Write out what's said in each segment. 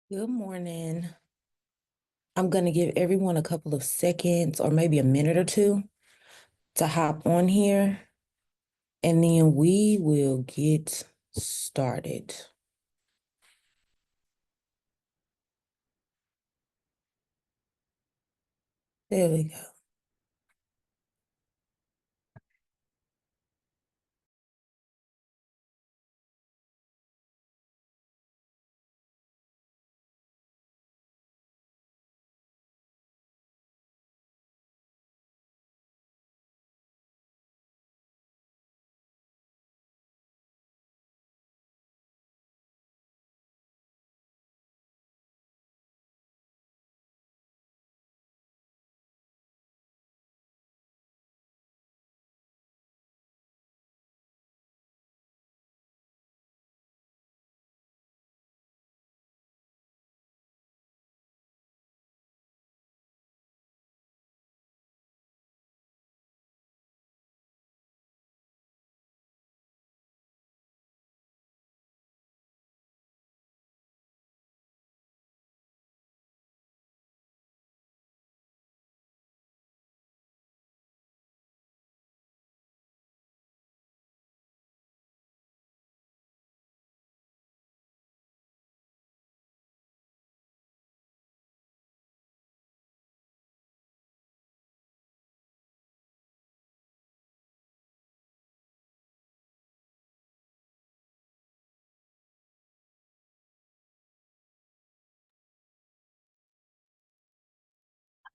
Good morning. I'm going to give everyone a couple of seconds or maybe a minute or two to hop on here, and then we will get started. There we go.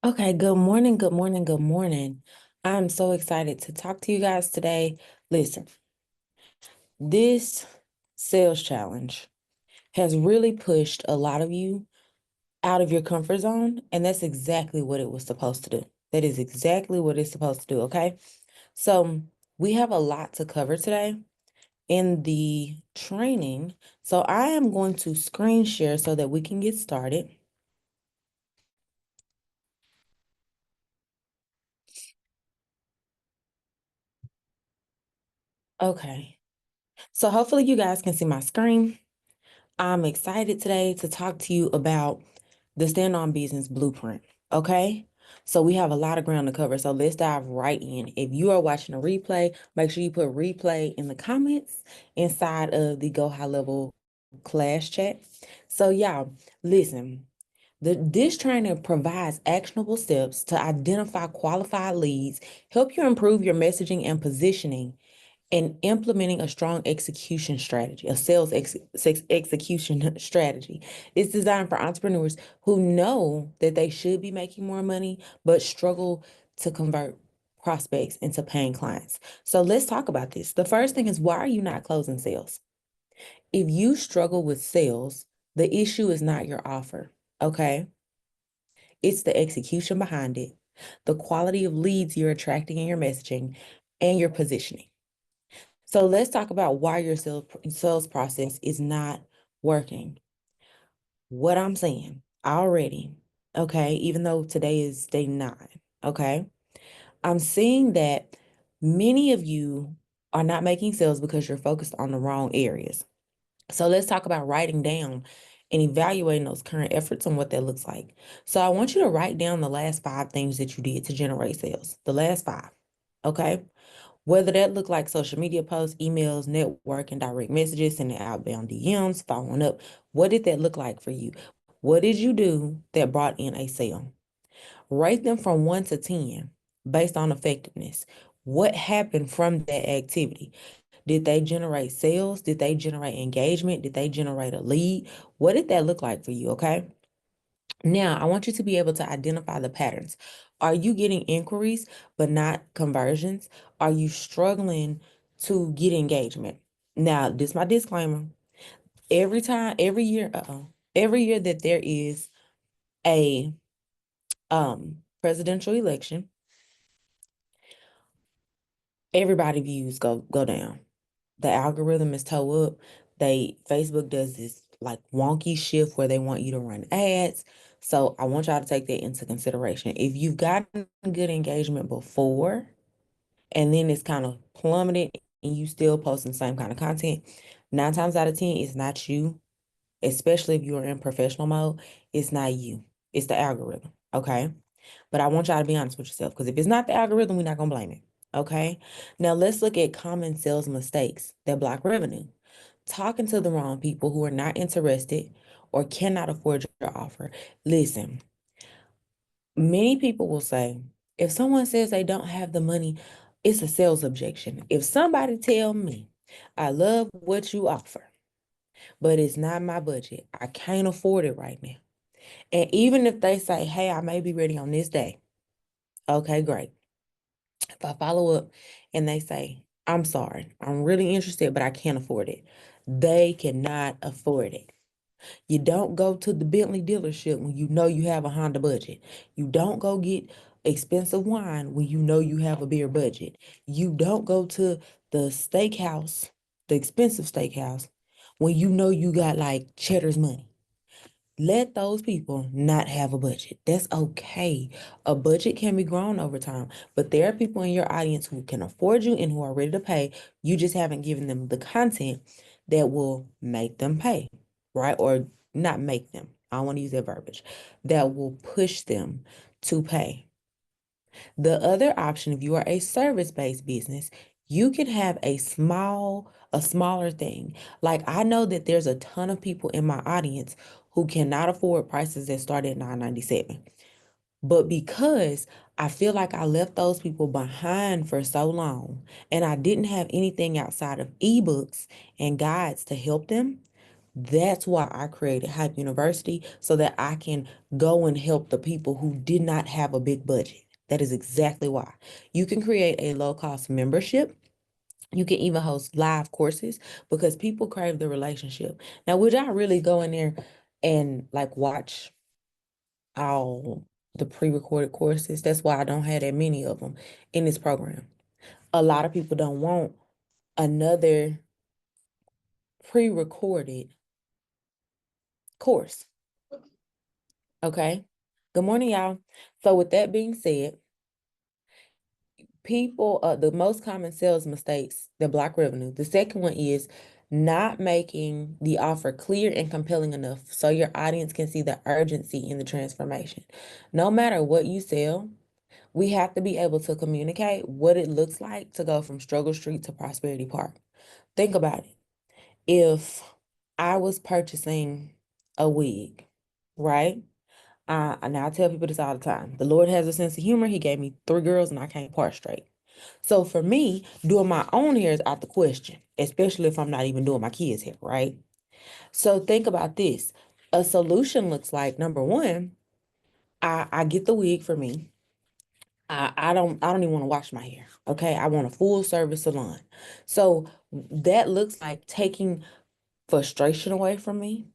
Okay, good morning, good morning, good morning. I'm so excited to talk to you guys today. Listen, this sales challenge has really pushed a lot of you out of your comfort zone, and that's exactly what it was supposed to do. That is exactly what it's supposed to do, okay? So, we have a lot to cover today in the training. So, I am going to screen share so that we can get started. Okay. So, hopefully, you guys can see my screen. I'm excited today to talk to you about the Stand on Business Blueprint. Okay. So we have a lot of ground to cover. So let's dive right in. If you are watching a replay, make sure you put replay in the comments inside of the Go High Level class chat. So y'all, listen, this training provides actionable steps to identify qualified leads, help you improve your messaging and positioning, and implementing a strong execution strategy, a execution strategy. It's designed for entrepreneurs who know that they should be making more money, but struggle to convert prospects into paying clients. So let's talk about this. The first thing is, why are you not closing sales? If you struggle with sales, the issue is not your offer, okay? It's the execution behind it, the quality of leads you're attracting in your messaging, and your positioning. So let's talk about why your sales process is not working. What I'm saying already, okay, even though today is day 9, okay, I'm seeing that many of you are not making sales because you're focused on the wrong areas. So let's talk about writing down and evaluating those current efforts and what that looks like. So I want you to write down the last 5 things that you did to generate sales, the last 5, okay? Whether that look like social media posts, emails, networking, direct messages, sending outbound DMs, following up. What did that look like for you? What did you do that brought in a sale? Rate them from 1 to 10 based on effectiveness. What happened from that activity? Did they generate sales? Did they generate engagement? Did they generate a lead? What did that look like for you? Okay. Now, I want you to be able to identify the patterns. Are you getting inquiries but not conversions? Are you struggling to get engagement? Now, this is my disclaimer. Every year that there is a presidential election, everybody views go down. The algorithm is toe up. Facebook does this like wonky shift where they want you to run ads. So I want y'all to take that into consideration. If you've gotten good engagement before and then it's kind of plummeted and you still posting the same kind of content, 9 times out of 10, it's not you. especially if you're in professional mode, it's not you, it's the algorithm. Okay. But I want y'all to be honest with yourself, because if it's not the algorithm, we're not gonna blame it. Okay. Now let's look at common sales mistakes that block revenue. Talking to the wrong people who are not interested or cannot afford your offer. Listen, many people will say, if someone says they don't have the money, it's a sales objection. If somebody tell me, I love what you offer, but it's not my budget, I can't afford it right now. And even if they say, hey, I may be ready on this day, okay, great. If I follow up and they say, I'm sorry, I'm really interested, but I can't afford it, they cannot afford it. You don't go to the Bentley dealership when you know you have a Honda budget. You don't go get expensive wine when you know you have a beer budget. You don't go to the steakhouse, the expensive steakhouse, when you know you got like Cheddar's money. Let those people not have a budget. That's okay. A budget can be grown over time, but there are people in your audience who can afford you and who are ready to pay. You just haven't given them the content that will make them pay, right? Or not make them. I don't want to use that verbiage. That will push them to pay. The other option, if you are a service-based business, you can have a smaller thing. Like I know that there's a ton of people in my audience who cannot afford prices that start at $9.97. But because I feel like I left those people behind for so long and I didn't have anything outside of ebooks and guides to help them, that's why I created Hype University, so that I can go and help the people who did not have a big budget. That is exactly why. You can create a low-cost membership. You can even host live courses because people crave the relationship. Now, would I really go in there and like watch all the pre-recorded courses? That's why I don't have that many of them in this program. A lot of people don't want another pre-recorded course. Okay. Good morning, y'all. So with that being said, people, the most common sales mistakes that block revenue. The second one is not making the offer clear and compelling enough so your audience can see the urgency in the transformation. No matter what you sell, we have to be able to communicate what it looks like to go from Struggle Street to Prosperity Park. Think about it. If I was purchasing a wig, right? And I tell people this all the time. The Lord has a sense of humor. He gave me 3 girls and I can't part straight. So for me, doing my own hair is out the question, especially if I'm not even doing my kids' hair, right? So think about this. A solution looks like, number one, I get the wig for me. I don't even want to wash my hair. Okay. I want a full service salon. So that looks like taking frustration away from me.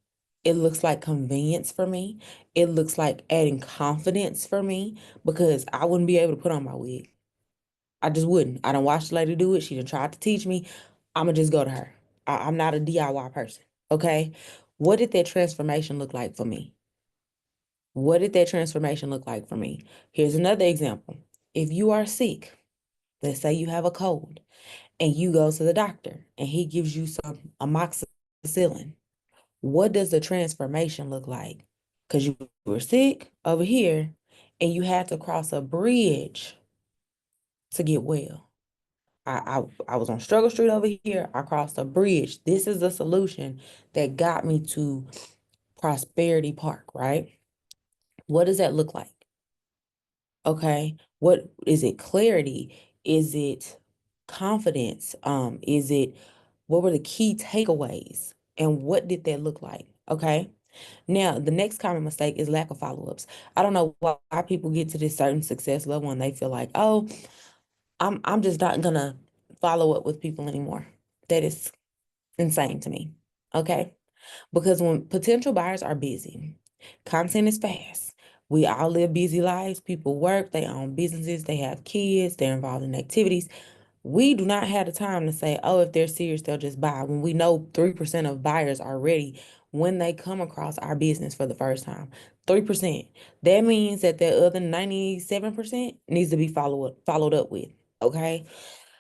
It looks like convenience for me. It looks like adding confidence for me because I wouldn't be able to put on my wig. I just wouldn't. I don't watch the lady do it. She done tried to teach me. I'ma just go to her. I'm not a DIY person. Okay. What did that transformation look like for me? What did that transformation look like for me? Here's another example. If you are sick, let's say you have a cold, and you go to the doctor and he gives you some amoxicillin. What does the transformation look like? Because you were sick over here and you had to cross a bridge to get well. I was on Struggle Street over here. I crossed a bridge. This is the solution that got me to Prosperity Park, right? What does that look like? Okay. What is it? Clarity? Is it confidence? What were the key takeaways? And what did that look like? Okay. Now, the next common mistake is lack of follow-ups. I don't know why people get to this certain success level and they feel like, oh, I'm just not gonna follow up with people anymore. That is insane to me. Okay. Because when potential buyers are busy, content is fast. We all live busy lives. People work, they own businesses, they have kids, they're involved in activities. We do not have the time to say, oh, if they're serious, they'll just buy. When we know 3% of buyers are ready when they come across our business for the first time. 3%. That means that the other 97% needs to be followed up with. Okay.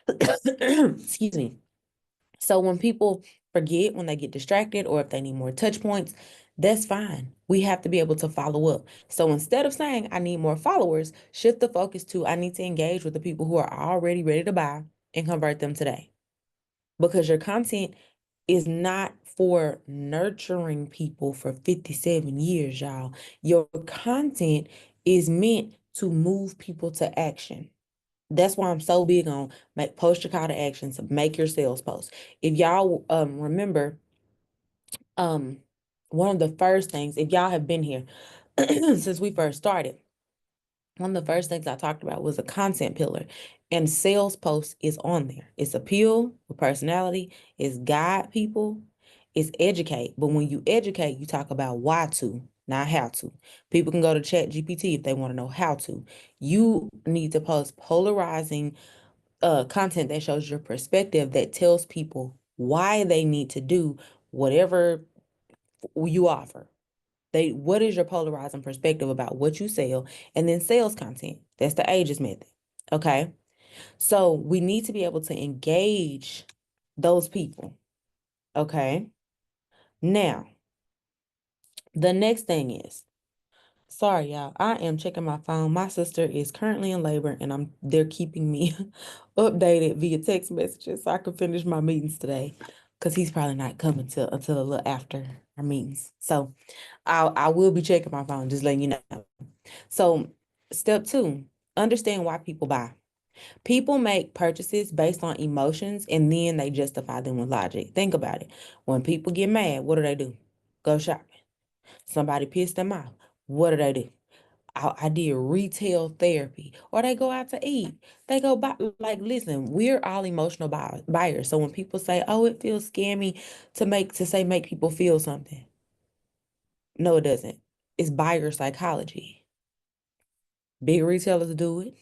Excuse me. So when people forget, when they get distracted, or if they need more touch points, that's fine. We have to be able to follow up. So instead of saying, I need more followers, shift the focus to, I need to engage with the people who are already ready to buy and convert them today. Because your content is not for nurturing people for 57 years, y'all. Your content is meant to move people to action. That's why I'm so big on post your call to actions, make your sales post. If y'all remember, one of the first things, if y'all have been here since we first started, one of the first things I talked about was a content pillar, and sales post is on there. It's appeal with personality, it's guide people, it's educate. But when you educate, you talk about why to, not how to. People can go to Chat GPT if they want to know how to. You need to post polarizing content that shows your perspective, that tells people why they need to do whatever you offer. What is your polarizing perspective about what you sell? And then sales content. That's the ages method. Okay. So we need to be able to engage those people. Okay. Now, the next thing is, sorry, y'all, I am checking my phone. My sister is currently in labor and they're keeping me updated via text messages so I can finish my meetings today. Because he's probably not coming until a little after our meetings. So I will be checking my phone, just letting you know. So step 2, understand why people buy. People make purchases based on emotions and then they justify them with logic. Think about it. When people get mad, what do? Go shopping. Somebody pissed them off. What do? I did retail therapy, or they go out to eat. They go buy, like, listen, we're all emotional buyers. So when people say, oh, it feels scammy make people feel something. No, it doesn't. It's buyer psychology. Big retailers do it.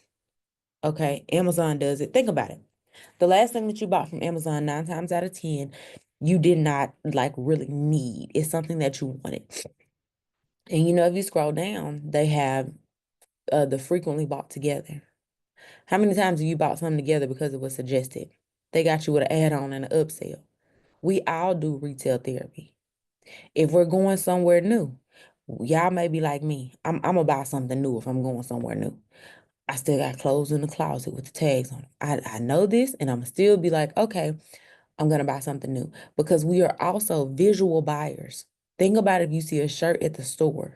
Okay, Amazon does it. Think about it. The last thing that you bought from Amazon, 9 times out of 10, you did not like really need. It's something that you wanted. And if you scroll down, they have the frequently bought together. How many times have you bought something together because it was suggested? They got you with an add-on and an upsell. We all do retail therapy. If we're going somewhere new, y'all may be like me. I'm gonna buy something new if I'm going somewhere new. I still got clothes in the closet with the tags on it. I know this, and I'm still be like, okay, I'm gonna buy something new, because we are also visual buyers. Think about if you see a shirt at the store,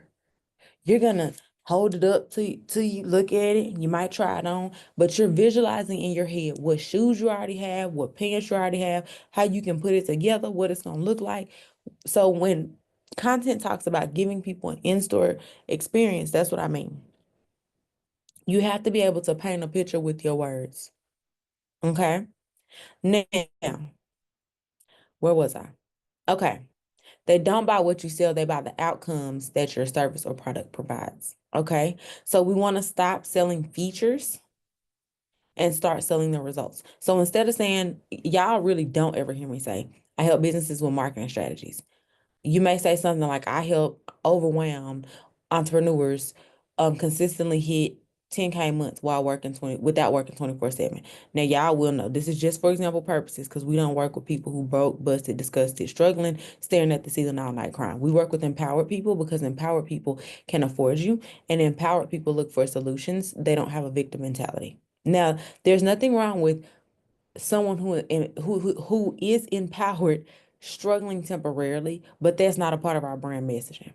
you're gonna hold it up till you look at it. You might try it on, but you're visualizing in your head what shoes you already have, what pants you already have, how you can put it together, what it's gonna look like. So when content talks about giving people an in-store experience, that's what I mean. You have to be able to paint a picture with your words. Okay. Now, where was I? Okay. They don't buy what you sell, they buy the outcomes that your service or product provides. Okay. So we want to stop selling features and start selling the results. So instead of saying, y'all really don't ever hear me say, I help businesses with marketing strategies. You may say something like, I help overwhelmed entrepreneurs consistently hit 10K months without working 24/7. Now, y'all will know this is just for example purposes, because we don't work with people who broke, busted, disgusted, struggling, staring at the ceiling all night crying. We work with empowered people because empowered people can afford you, and empowered people look for solutions. They don't have a victim mentality. Now, there's nothing wrong with someone who is empowered struggling temporarily, but that's not a part of our brand messaging.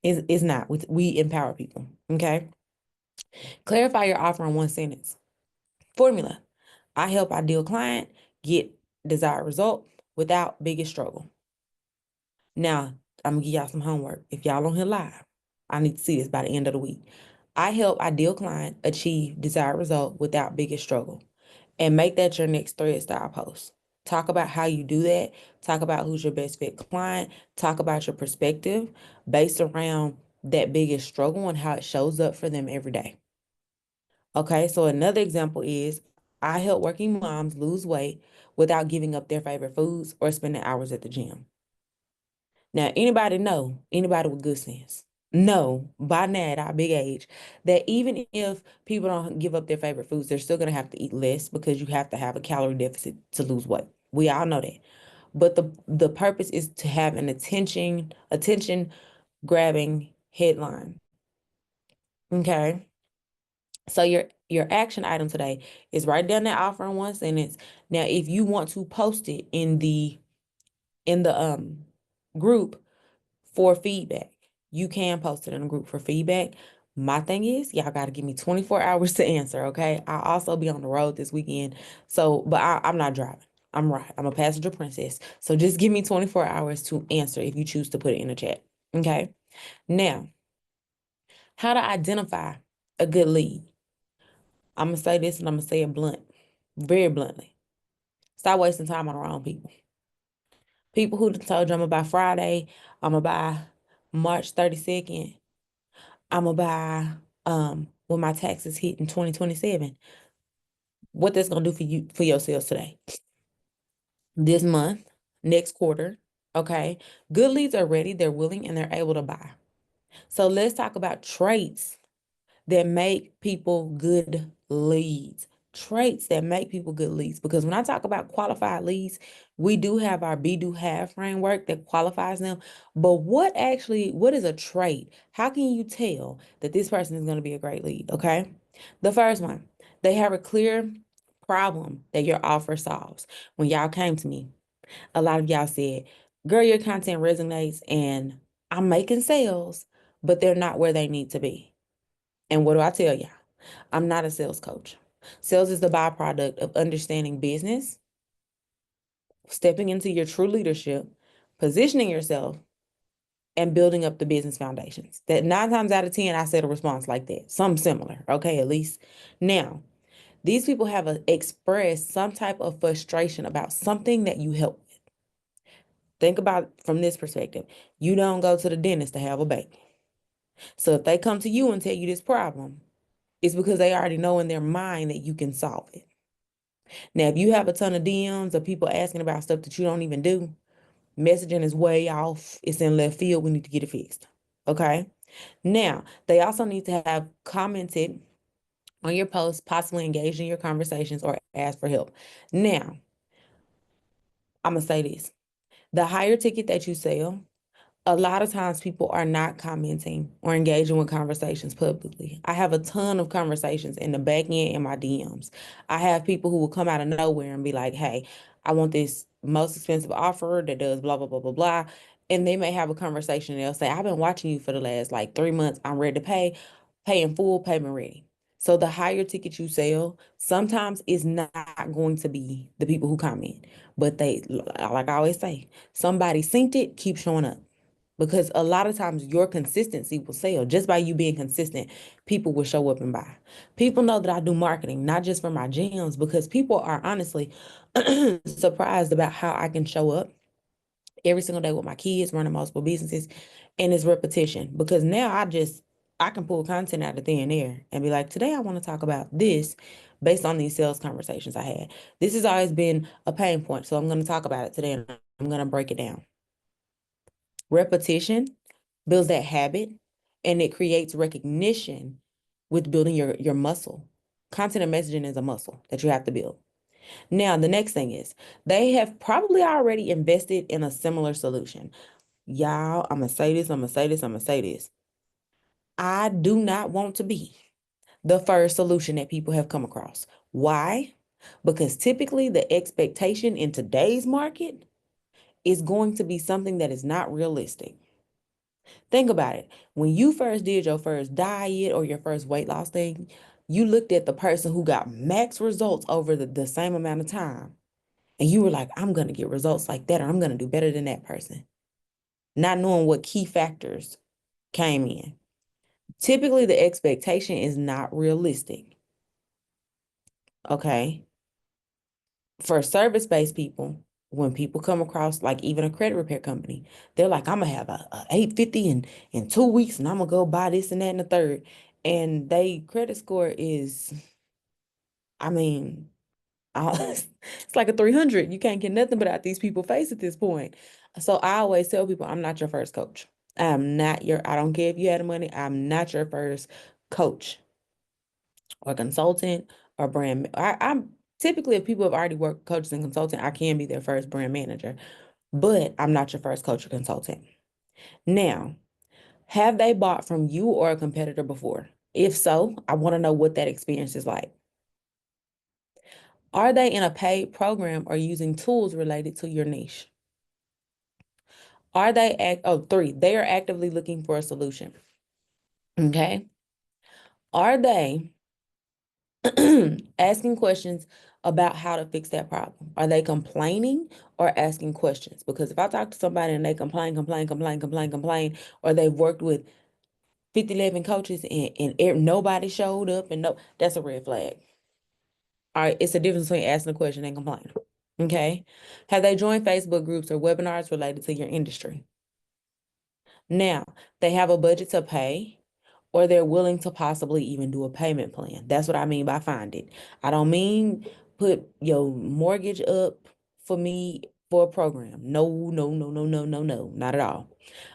It's not. We empower people. Okay. Clarify your offer in one sentence. Formula. I help ideal client get desired result without biggest struggle. Now, I'm gonna give y'all some homework. If y'all on here live, I need to see this by the end of the week. I help ideal client achieve desired result without biggest struggle. And make that your next thread style post. Talk about how you do that. Talk about who's your best fit client. Talk about your perspective based around that biggest struggle and how it shows up for them every day. Okay, so another example is, I help working moms lose weight without giving up their favorite foods or spending hours at the gym. Now, anybody with good sense, know by now at our big age that even if people don't give up their favorite foods, they're still going to have to eat less, because you have to have a calorie deficit to lose weight. We all know that. but the purpose is to have an attention grabbing headline. Okay. So your action item today is write down that offer in one sentence. Now, if you want to post it in the group for feedback, you can post it in a group for feedback. My thing is, y'all got to give me 24 hours to answer, okay? I'll also be on the road this weekend. So, but I'm not driving. I'm right. I'm a passenger princess. So just give me 24 hours to answer if you choose to put it in the chat. Okay. Now, how to identify a good lead. I'm gonna say this and I'm gonna say it very bluntly. Stop wasting time on the wrong people. People who told you I'm gonna buy Friday, I'm gonna buy March 32nd, I'm gonna buy when my taxes hit in 2027. What that's gonna do for you for your sales today, this month, next quarter. Okay. Good leads are ready, they're willing, and they're able to buy. So let's talk about traits that make people good leads. Traits that make people good leads. Because when I talk about qualified leads, we do have our be do have framework that qualifies them. But what is a trait? How can you tell that this person is going to be a great lead? Okay. The first one, they have a clear problem that your offer solves. When y'all came to me, a lot of y'all said, girl, your content resonates and I'm making sales, but they're not where they need to be. And what do I tell y'all? I'm not a sales coach. Sales is the byproduct of understanding business, stepping into your true leadership, positioning yourself, and building up the business foundations. That 9 times out of 10, I said a response like that. Something similar, okay, at least. Now, these people have expressed some type of frustration about something that you help with. Think about it from this perspective. You don't go to the dentist to have a baby. So if they come to you and tell you this problem, it's because they already know in their mind that you can solve it. Now, if you have a ton of DMs of people asking about stuff that you don't even do, messaging is way off. It's in left field. We need to get it fixed. Okay. Now, they also need to have commented on your posts, possibly engaged in your conversations or asked for help. Now, I'm going to say this. The higher ticket that you sell, a lot of times people are not commenting or engaging with conversations publicly. I have a ton of conversations in the back end in my DMs. I have people who will come out of nowhere and be like, hey, I want this most expensive offer that does blah, blah, blah, blah, blah. And they may have a conversation and they'll say, I've been watching you for the last like 3 months. I'm ready to pay in full, payment ready. So the higher ticket you sell, sometimes is not going to be the people who comment, but they, like I always say, somebody synced it, keep showing up. Because a lot of times your consistency will sell. Just by you being consistent, people will show up and buy. People know that I do marketing, not just for my gyms, because people are honestly surprised about how I can show up every single day with my kids, running multiple businesses, and it's repetition. Because now I can pull content out of thin air and be like, today I want to talk about this based on these sales conversations I had. This has always been a pain point, so I'm going to talk about it today and I'm going to break it down. Repetition builds that habit and it creates recognition with building your muscle. Content and messaging is a muscle that you have to build. Now, the next thing is they have probably already invested in a similar solution. Y'all, I'm going to say this, I'm going to say this, I'm going to say this. I do not want to be the first solution that people have come across. Why? Because typically the expectation in today's market is going to be something that is not realistic. Think about it. When you first did your first diet or your first weight loss thing, you looked at the person who got max results over the same amount of time. And you were like, I'm going to get results like that, or I'm going to do better than that person. Not knowing what key factors came in. Typically, the expectation is not realistic. Okay. For service-based people, when people come across like even a credit repair company, they're like, I'm gonna have a 850 in 2 weeks and I'm gonna go buy this and that and the third. And they credit score is, I mean, it's like a 300. You can't get nothing but out these people face at this point. So I always tell people, I'm not your first coach. I don't care if you had the money, I'm not your first coach or consultant or brand. I'm typically, if people have already worked coaches and consultant, I can be their first brand manager. but I'm not your first coach or consultant. Now, have they bought from you or a competitor before? If so, I want to know what that experience is like. Are they in a paid program or using tools related to your niche? Are they three, they are actively looking for a solution. Okay. Are they asking questions about how to fix that problem? Are they complaining or asking questions? Because if I talk to somebody and they complain, or they've worked with 50, 11 coaches and nobody showed up and no, that's a red flag. All right, it's a difference between asking a question and complaining. Okay. Have they joined Facebook groups or webinars related to your industry? Now, they have a budget to pay, or they're willing to possibly even do a payment plan. That's what I mean by find it. I don't mean put your mortgage up for me for a program. No, no, no, no, no, no, no, not at all.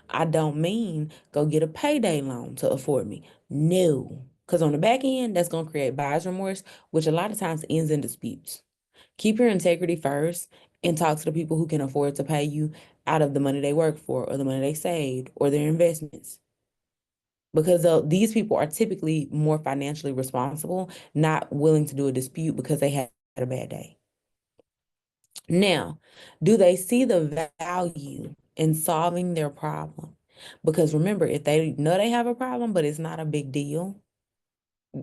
I don't mean go get a payday loan to afford me. No, because on the back end, that's going to create buyer's remorse, which a lot of times ends in disputes. Keep your integrity first and talk to the people who can afford to pay you out of the money they work for or the money they saved or their investments. Because these people are typically more financially responsible, not willing to do a dispute because they had a bad day. Now, do they see the value in solving their problem? Because remember, if they know they have a problem, but it's not a big deal,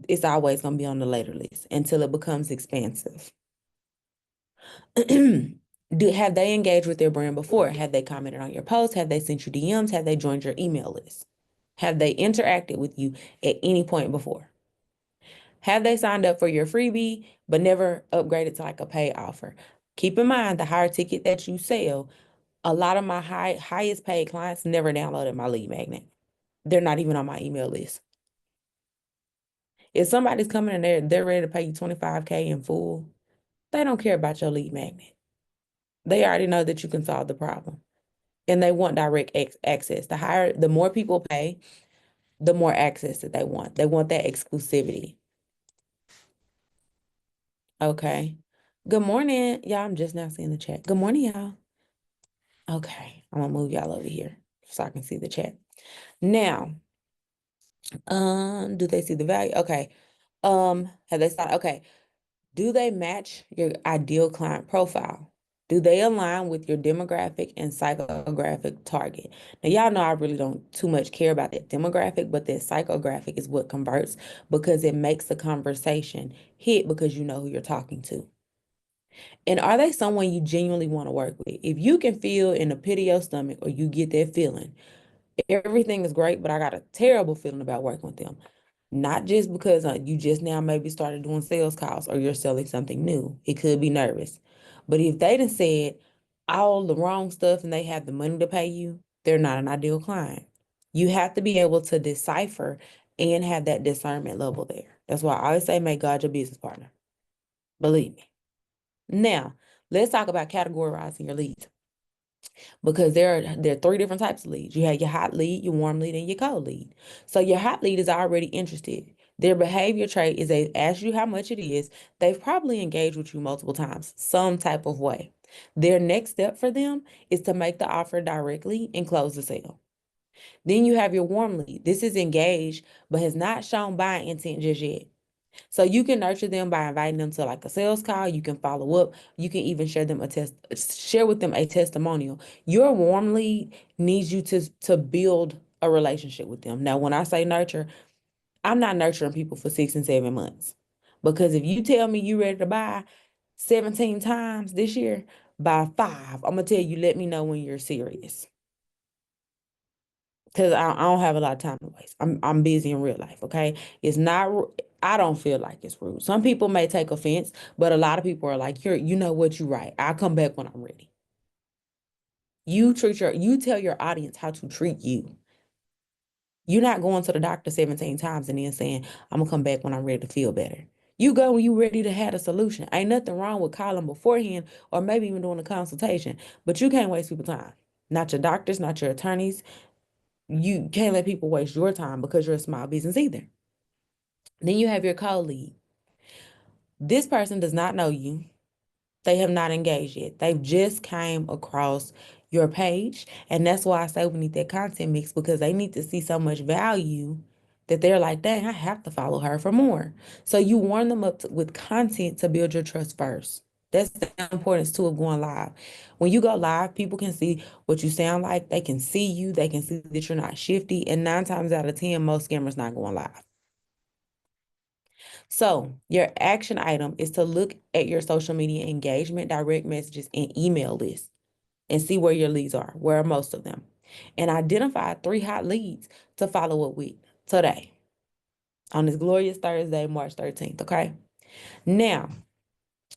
it's always going to be on the later list until it becomes expansive. Have they engaged with their brand before? Have they commented on your posts? Have they sent you DMs? Have they joined your email list? Have they interacted with you at any point before? Have they signed up for your freebie but never upgraded to like a pay offer? Keep in mind the higher ticket that you sell, a lot of my highest paid clients never downloaded my lead magnet. They're not even on my email list. If somebody's coming in there, they're ready to pay you 25K in full, they don't care about your lead magnet. They already know that you can solve the problem. And they want direct access. The more people pay, the more access that they want. They want that exclusivity. Okay. Good morning, y'all. I'm just now seeing the chat. Good morning, y'all. Okay, I'm gonna move y'all over here so I can see the chat. Now, do they see the value? Okay. Have they started? Okay. Do they match your ideal client profile? Do they align with your demographic and psychographic target? Now, y'all know I really don't too much care about that demographic, but that psychographic is what converts because it makes the conversation hit because you know who you're talking to. And are they someone you genuinely want to work with? If you can feel in the pit of your stomach or you get that feeling, everything is great, but I got a terrible feeling about working with them. Not just because you just now maybe started doing sales calls or you're selling something new. It could be nervous. But if they done said all the wrong stuff and they have the money to pay you, they're not an ideal client. You have to be able to decipher and have that discernment level there. That's why I always say make God your business partner. Believe me. Now, let's talk about categorizing your leads because there are three different types of leads. You have your hot lead, your warm lead, and your cold lead. So your hot lead is already interested. Their behavior trait is they ask you how much it is. They've probably engaged with you multiple times, some type of way. Their next step for them is to make the offer directly and close the sale. Then you have your warm lead. This is engaged, but has not shown buying intent just yet. So you can nurture them by inviting them to like a sales call. You can follow up. You can even share with them a testimonial. Your warm lead needs you to build a relationship with them. Now, when I say nurture, I'm not nurturing people for 6 and 7 months. Because if you tell me you ready to buy 17 times this year, by 5, I'm gonna tell you, let me know when you're serious. Because I don't have a lot of time to waste. I'm busy in real life, okay? It's not, I don't feel like it's rude. Some people may take offense, but a lot of people are like, you know what, you're right. I'll come back when I'm ready. You tell your audience how to treat you. You're not going to the doctor 17 times and then saying, I'm gonna come back when I'm ready to feel better. You go when you ready to have a solution. Ain't nothing wrong with calling beforehand or maybe even doing a consultation, but you can't waste people's time. Not your doctors, not your attorneys, you can't let people waste your time because you're a small business either. Then you have your co-lead. This person does not know you. They have not engaged yet. They've just came across your page. And that's why I say we need that content mix, because they need to see so much value that they're like, dang, I have to follow her for more. So you warm them up with content to build your trust first. That's the importance too of going live. When you go live, people can see what you sound like. They can see you. They can see that you're not shifty. And 9 times out of 10, most scammers not going live. So your action item is to look at your social media engagement, direct messages, and email lists and see where your leads are. Where are most of them? And identify 3 hot leads to follow up with today on this glorious Thursday, March 13th. Okay. Now,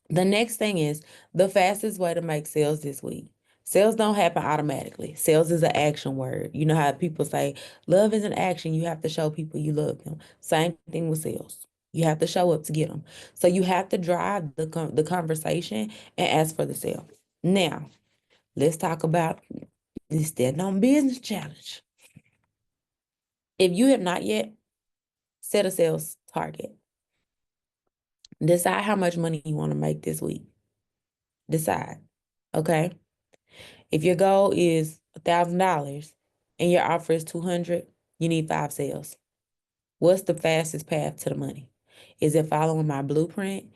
the next thing is the fastest way to make sales this week. Sales don't happen automatically. Sales is an action word. You know how people say love is an action. You have to show people you love them. Same thing with sales. You have to show up to get them. So you have to drive the conversation and ask for the sale. Now, let's talk about this Stand on Business Challenge. If you have not yet set a sales target, decide how much money you want to make this week. Decide. Okay. If your goal is $1,000 and your offer is 200, you need 5 sales. What's the fastest path to the money? Is it following my blueprint?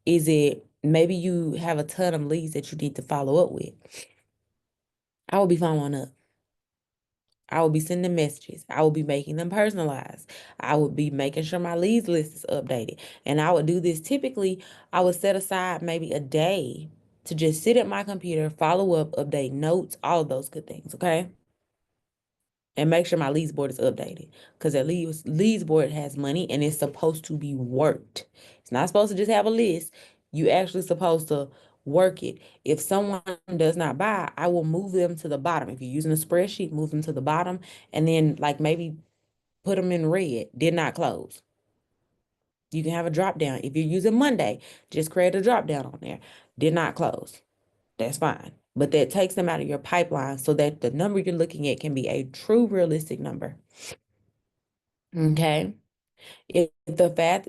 Is it maybe you have a ton of leads that you need to follow up with? I will be following up. I will be sending messages. I will be making them personalized. I would be making sure my leads list is updated. And I would do this typically, I would set aside maybe a day to just sit at my computer, follow up, update notes, all of those good things, okay? And make sure my leads board is updated, because that leads board has money and it's supposed to be worked. It's not supposed to just have a list. You actually supposed to work it. If someone does not buy, I will move them to the bottom. If you're using a spreadsheet, move them to the bottom, and then like maybe put them in red, did not close. You can have a drop down. If you're using Monday, just create a drop down on there. Did not close. That's fine. But that takes them out of your pipeline so that the number you're looking at can be a true realistic number. Okay. If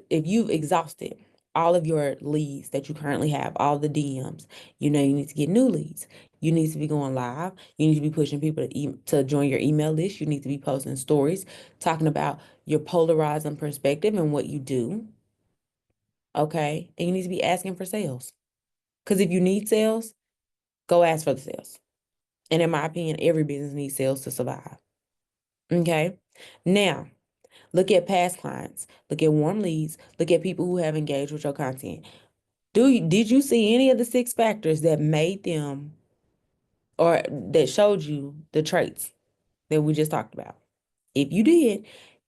you've exhausted all of your leads that you currently have, all the DMs, you need to get new leads. You need to be going live. You need to be pushing people to join your email list. You need to be posting stories, talking about your polarizing perspective and what you do. Okay. And you need to be asking for sales. Because if you need sales, go ask for the sales. And in my opinion, every business needs sales to survive. Okay. Now, look at past clients. Look at warm leads. Look at people who have engaged with your content. Did you see any of the 6 factors that made them, or that showed you the traits that we just talked about? If you did,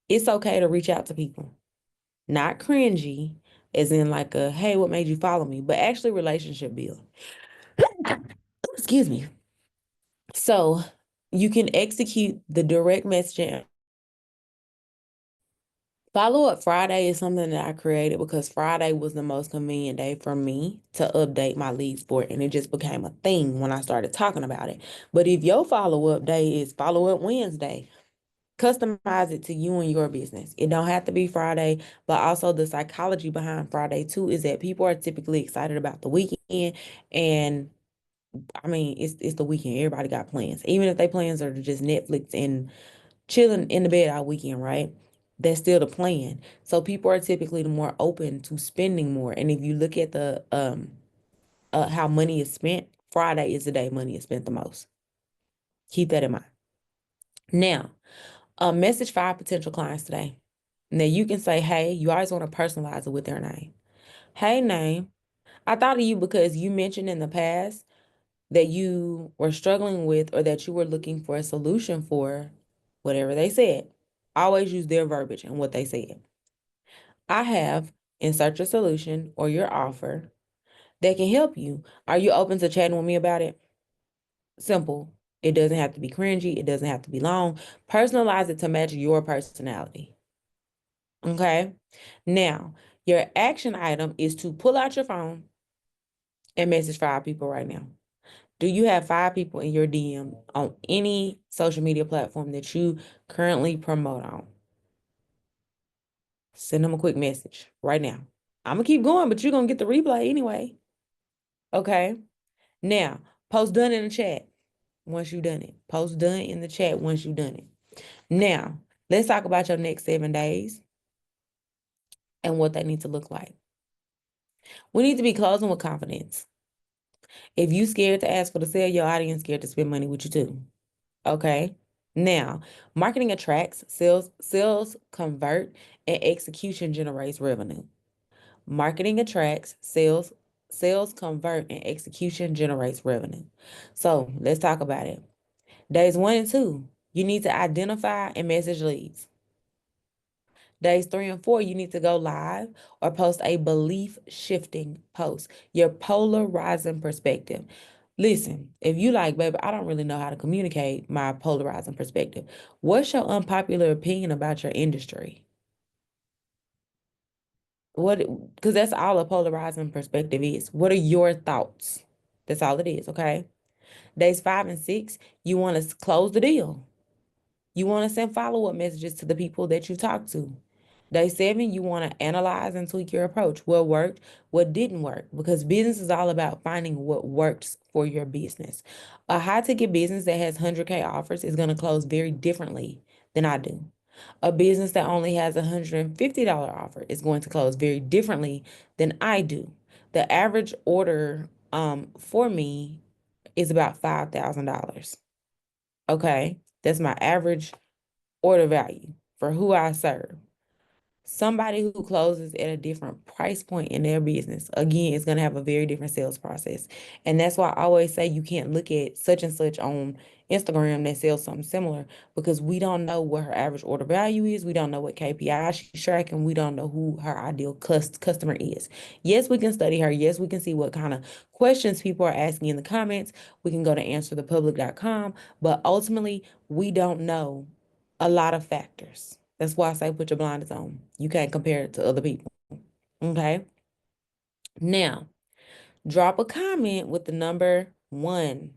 it's okay to reach out to people. Not cringy, as in like a, hey, what made you follow me? But actually relationship building. Excuse me. So you can execute the direct messaging. Follow Up Friday is something that I created because Friday was the most convenient day for me to update my leads board, and it just became a thing when I started talking about it. But if your follow-up day is Follow Up Wednesday, customize it to you and your business. It don't have to be Friday, but also the psychology behind Friday too is that people are typically excited about the weekend, and I mean, it's the weekend. Everybody got plans. Even if they plans are just Netflix and chilling in the bed all weekend, right? That's still the plan. So people are typically more open to spending more. And if you look at the how money is spent, Friday is the day money is spent the most. Keep that in mind. Now, message 5 potential clients today. Now you can say, hey, you always want to personalize it with their name. Hey, name, I thought of you because you mentioned in the past that you were struggling with, or that you were looking for a solution for whatever they said. Always use their verbiage and what they said. I have insert your solution or your offer that can help you. Are you open to chatting with me about it? Simple. It doesn't have to be cringy. It doesn't have to be long. Personalize it to match your personality. Okay. Now, your action item is to pull out your phone and message 5 people right now. Do you have 5 people in your DM on any social media platform that you currently promote on? Send them a quick message right now. I'm going to keep going, but you're going to get the replay anyway. Okay. Now, post done in the chat. once you've done it. Post done in the chat once you've done it. Now, let's talk about your next 7 days and what they need to look like. We need to be closing with confidence. If you scared to ask for the sale, your audience scared to spend money with you too. Okay. Now, marketing attracts, sales convert, and execution generates revenue. Marketing attracts, sales convert, and execution generates revenue. So let's talk about it. Days 1 and 2, you need to identify and message leads. Days 3 and 4, you need to go live or post a belief shifting post, your polarizing perspective. Listen, if you like, baby, I don't really know how to communicate my polarizing perspective. What's your unpopular opinion about your industry? Because that's all a polarizing perspective is. What are your thoughts? That's all it is, okay? Days 5 and 6, you want to close the deal. You want to send follow-up messages to the people that you talk to. Day 7, you want to analyze and tweak your approach. What worked, what didn't work, because business is all about finding what works for your business. A high-ticket business that has 100K offers is going to close very differently than I do. A business that only has a $150 offer is going to close very differently than I do. The average order for me is about $5,000. Okay, that's my average order value for who I serve. Somebody who closes at a different price point in their business, again, is going to have a very different sales process. And that's why I always say you can't look at such and such on Instagram that sells something similar, because we don't know what her average order value is. We don't know what KPI she's tracking. We don't know who her ideal customer is. Yes, we can study her. Yes, we can see what kind of questions people are asking in the comments. We can go to answerthepublic.com, but ultimately, we don't know a lot of factors. That's why I say put your blinders on. You can't compare it to other people. Okay. Now, drop a comment with the number 1.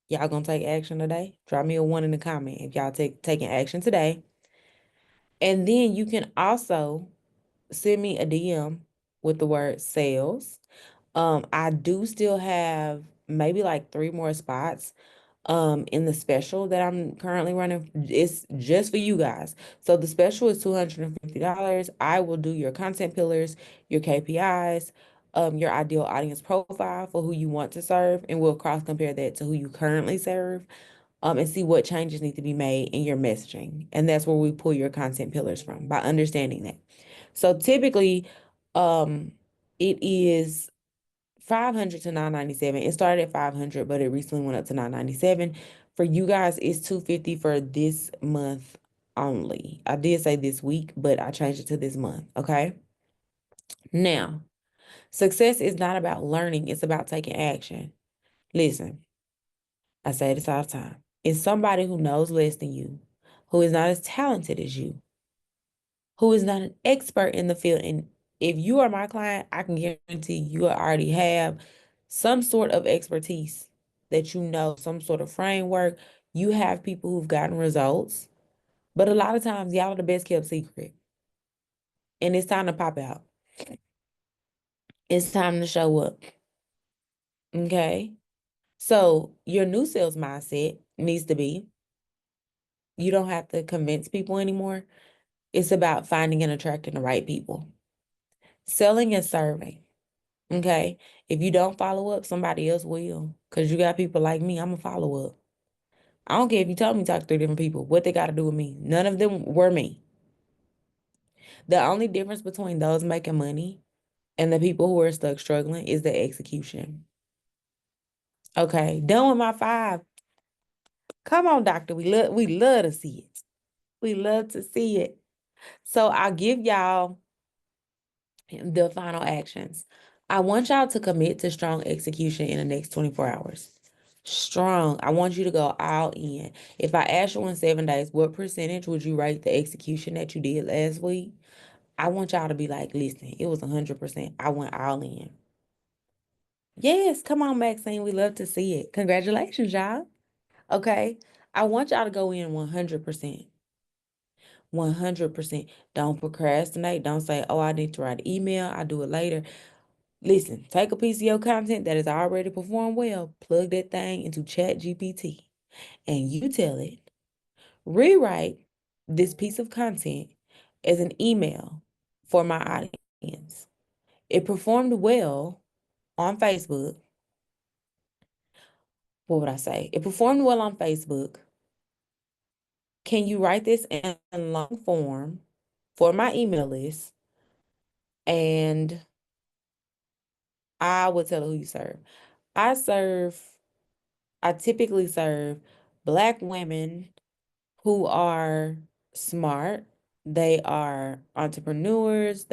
Y'all gonna take action today? Drop me a 1 in the comment if y'all taking action today. And then you can also send me a DM with the word sales. I do still have maybe like 3 more spots in the special that I'm currently running. It's just for you guys. So the special is $250. I will do your content pillars, your KPIs, your ideal audience profile for who you want to serve, and we'll cross compare that to who you currently serve, and see what changes need to be made in your messaging. And that's where we pull your content pillars from, by understanding that. So typically, it is 500 to 997. It started at 500, but it recently went up to 997. For you guys, it's 250 for this month only. I did say this week, but I changed it to this month, okay? Now, success is not about learning, it's about taking action. Listen, I say this all the time. It's somebody who knows less than you, who is not as talented as you, who is not an expert in the field. And if you are my client, I can guarantee you already have some sort of expertise that you know, some sort of framework. You have people who've gotten results, but a lot of times y'all are the best kept secret. And it's time to pop out. It's time to show up. Okay. So your new sales mindset needs to be, you don't have to convince people anymore. It's about finding and attracting the right people. Selling and serving. Okay. If you don't follow up, somebody else will. Because you got people like me, I'm going to follow up. I don't care if you told me to talk to 3 different people. What they got to do with me? None of them were me. The only difference between those making money and the people who are stuck struggling is the execution. Okay. Done with my 5. Come on, doctor. We love to see it. We love to see it. So I'll give y'all the final actions. I want y'all to commit to strong execution in the next 24 hours. Strong. I want you to go all in. If I ask you in 7 days, what percentage would you rate the execution that you did last week? I want y'all to be like, listen, it was 100%. I went all in. Yes, come on, Maxine. We love to see it. Congratulations, y'all. Okay. I want y'all to go in 100%. 100%. Don't procrastinate. Don't say, oh, I need to write an email. I'll do it later. Listen, take a piece of your content that has already performed well, plug that thing into Chat GPT. and you tell it, rewrite this piece of content as an email for my audience. It performed well on Facebook. What would I say? It performed well on Facebook. Can you write this in long form for my email list? And I will tell who you serve. I serve, I typically serve Black women who are smart. They are entrepreneurs.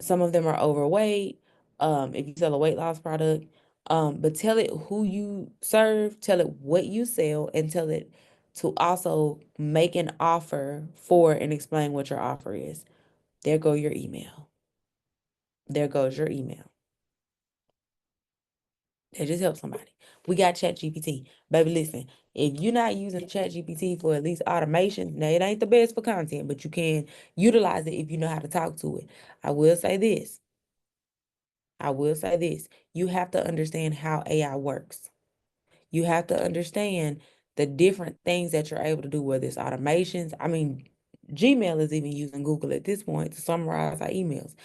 Some of them are overweight. If you sell a weight loss product, but tell it who you serve, tell it what you sell, and tell it to also make an offer for and explain what your offer is. There go your email. There goes your email. That just help somebody. We got ChatGPT. Baby, listen, if you're not using ChatGPT for at least automation, now it ain't the best for content, but you can utilize it if you know how to talk to it. I will say this. You have to understand how AI works. You have to understand the different things that you're able to do, whether it's automations. I mean, Gmail is even using Google at this point to summarize our emails.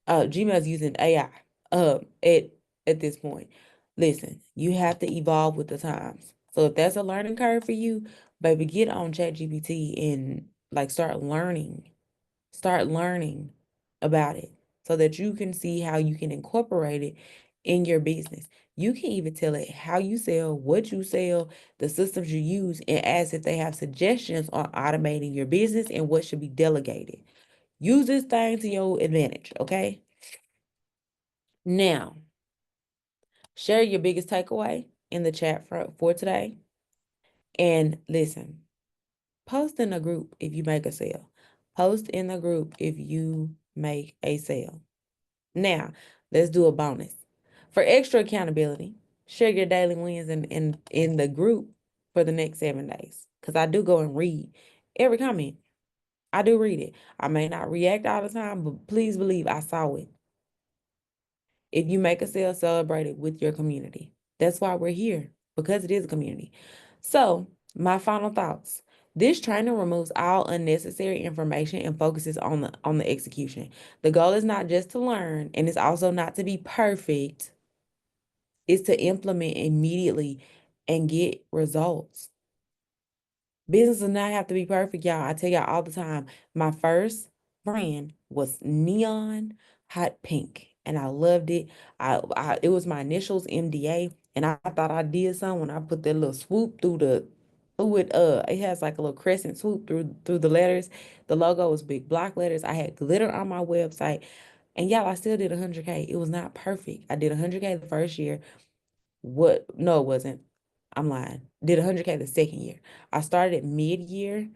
Gmail is using AI at this point. Listen, you have to evolve with the times. So if that's a learning curve for you, baby, get on ChatGPT and like start learning about it so that you can see how you can incorporate it in your business. You can even tell it how you sell, what you sell, the systems you use, and ask if they have suggestions on automating your business and what should be delegated. Use this thing to your advantage, okay? Now, share your biggest takeaway in the chat for today. And listen, post in a group if you make a sale. Post in the group if you make a sale. Now, let's do a bonus. For extra accountability, share your daily wins in the group for the next 7 days. Because I do go and read every comment. I do read it. I may not react all the time, but please believe I saw it. If you make a sale, celebrate it with your community. That's why we're here, because it is a community. So, my final thoughts. This training removes all unnecessary information and focuses on the execution. The goal is not just to learn, and it's also not to be perfect. It's to implement immediately and get results. Business does not have to be perfect, y'all. I tell y'all all the time. My first brand was neon hot pink, and I loved it. It was my initials MDA, and I thought I did something when I put that little swoop through it. It has like a little crescent swoop through the letters. The logo was big block letters. I had glitter on my website, and y'all, I still did 100K. It was not perfect. I did 100K the first year. What? No, it wasn't. I'm lying. Did 100K the second year. I started at mid-year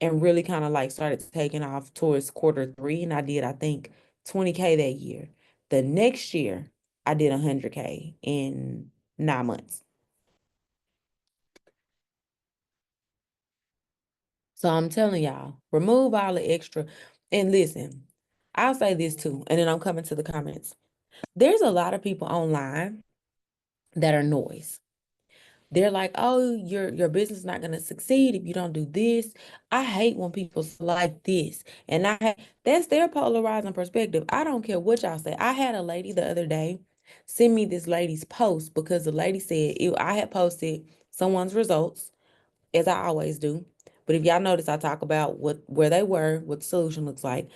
and really kind of like started taking off towards quarter 3, and I did, I think, 20K that year. The next year, I did 100K in 9 months. So I'm telling y'all, remove all the extra. And listen, I'll say this too, and then I'm coming to the comments. There's a lot of people online that are noise. They're like, oh, your business is not going to succeed if you don't do this. I hate when people like this. And that's their polarizing perspective. I don't care what y'all say. I had a lady the other day send me this lady's post because the lady said I had posted someone's results, as I always do. But if y'all notice, I talk about where they were, what the solution looks like.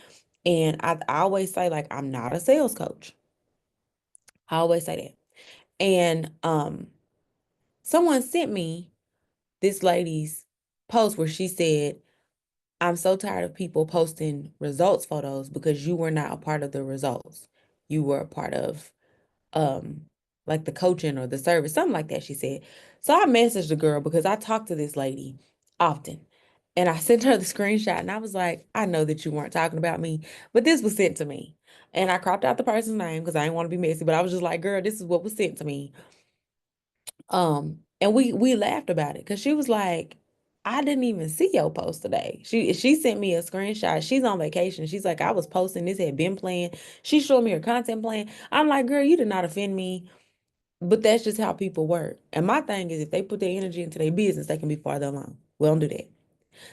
And I always say, like, I'm not a sales coach. I always say that. And someone sent me this lady's post where she said, I'm so tired of people posting results photos because you were not a part of the results. You were a part of like the coaching or the service, something like that, she said. So I messaged the girl because I talk to this lady often. And I sent her the screenshot and I was like, I know that you weren't talking about me, but this was sent to me. And I cropped out the person's name because I didn't want to be messy, but I was just like, girl, this is what was sent to me. And we laughed about it because she was like, I didn't even see your post today. She sent me a screenshot. She's on vacation. She's like, I was posting this, had been playing. She showed me her content plan. I'm like, girl, you did not offend me. But that's just how people work. And my thing is if they put their energy into their business, they can be farther along. We don't do that.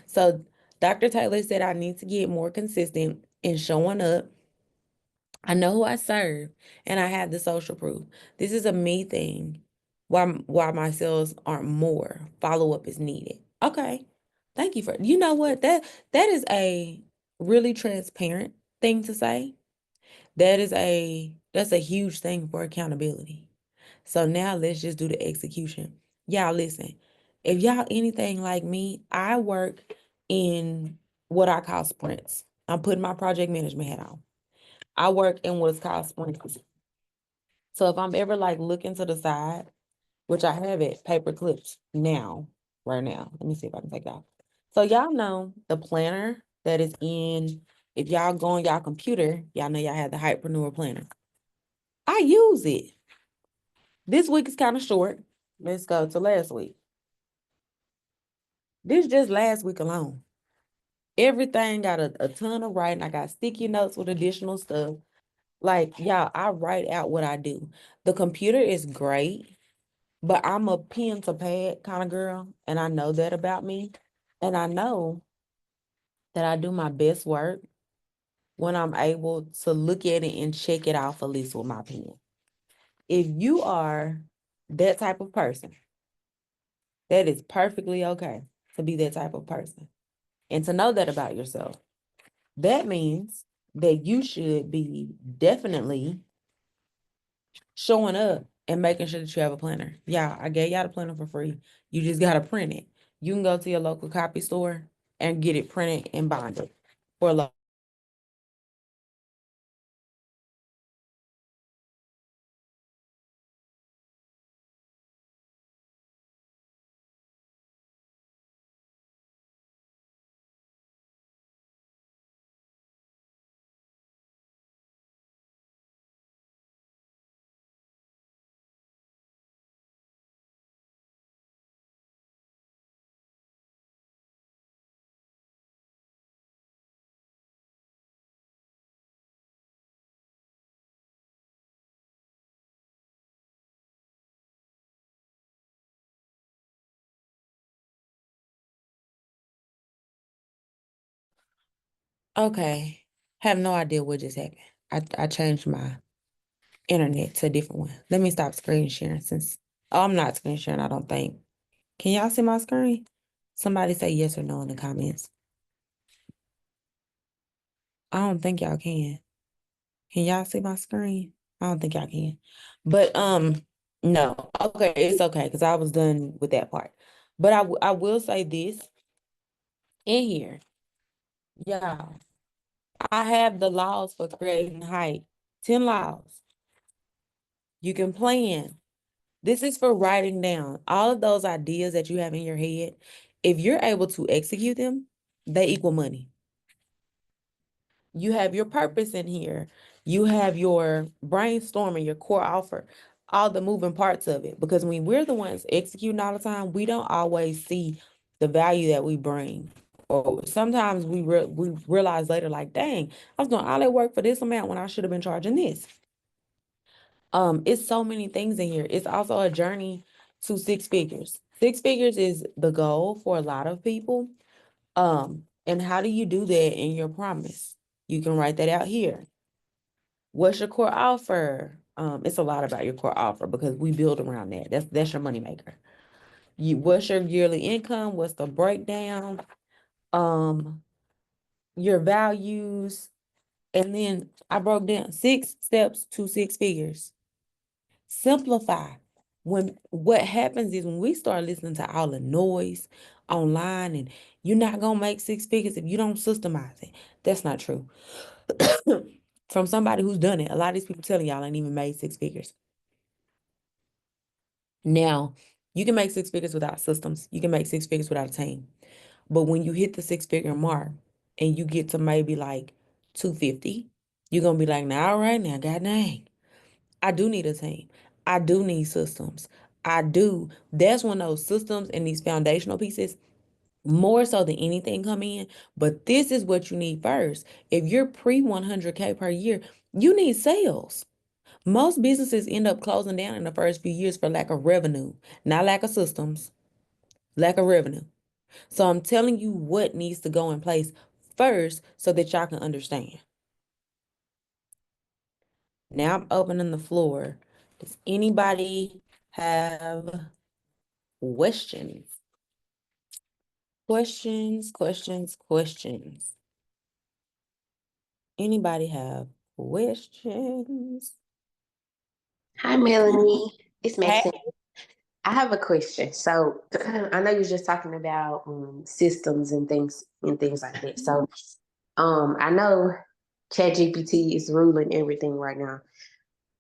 So Dr. Taylor said I need to get more consistent in showing up. I know who I serve and I have the social proof. This is a me thing. Why my sales aren't more. Follow-up is needed. Okay. Thank you for you know what? That is a really transparent thing to say. That's a huge thing for accountability. So now let's just do the execution. Y'all listen. If y'all anything like me, I work in what I call sprints. I'm putting my project management hat on. I work in what's called sprints. So if I'm ever like looking to the side, which I have it, paper clips now, right now. Let me see if I can take that. So y'all know the planner that is in, if y'all go on y'all computer, y'all know y'all have the Hyperpreneur Planner. I use it. This week is kind of short. Let's go to last week. This just last week alone. Everything got a ton of writing. I got sticky notes with additional stuff. Like, y'all, I write out what I do. The computer is great, but I'm a pen to pad kind of girl, and I know that about me. And I know that I do my best work when I'm able to look at it and check it off at least with my pen. If you are that type of person, that is perfectly okay to be that type of person and to know that about yourself. That means that you should be definitely showing up and making sure that you have a planner. Yeah, I gave y'all the planner for free. You just got to print it. You can go to your local copy store and get it printed and bonded for a Okay. Have no idea what just happened. I changed my internet to a different one. Let me stop screen sharing since I'm not screen sharing, I don't think. Can y'all see my screen? Somebody say yes or no in the comments. I don't think y'all can. Can y'all see my screen? I don't think y'all can. But no. Okay, it's okay because I was done with that part. But I will say this in here. Yeah, I have the laws for creating height. 10 laws. You can plan. This is for writing down all of those ideas that you have in your head. If you're able to execute them, they equal money. You have your purpose in here. You have your brainstorming, your core offer, all the moving parts of it. Because when we're the ones executing all the time, we don't always see the value that we bring. Or sometimes we realize later, like, dang, I was doing all that work for this amount when I should have been charging this. It's so many things in here. It's also a journey to six figures. Six figures is the goal for a lot of people. And how do you do that in your promise? You can write that out here. What's your core offer? It's a lot about your core offer because we build around that. That's your money maker. What's your yearly income? What's the breakdown? Um, your values. And then I broke down 6 steps to six figures. Simplify. When what happens is when we start listening to all the noise online and you're not gonna make six figures if you don't systemize it. That's not true. From somebody who's done it, a lot of these people telling y'all ain't even made six figures. Now, you can make six figures without systems. You can make six figures without a team. But when you hit the six-figure mark and you get to maybe like 250, you're gonna be like, now, all right, now, god dang, I do need a team. I do need systems. I do. That's when those systems and these foundational pieces, more so than anything, come in. But this is what you need first. If you're pre 100K per year, you need sales. Most businesses end up closing down in the first few years for lack of revenue, not lack of systems, lack of revenue. So I'm telling you what needs to go in place first so that y'all can understand. Now I'm opening the floor. Does anybody have questions? Questions. Anybody have questions? Hi, Melanie. It's Hey. Maxine. I have a question. So I know you're just talking about systems and things like that. So I know ChatGPT is ruling everything right now,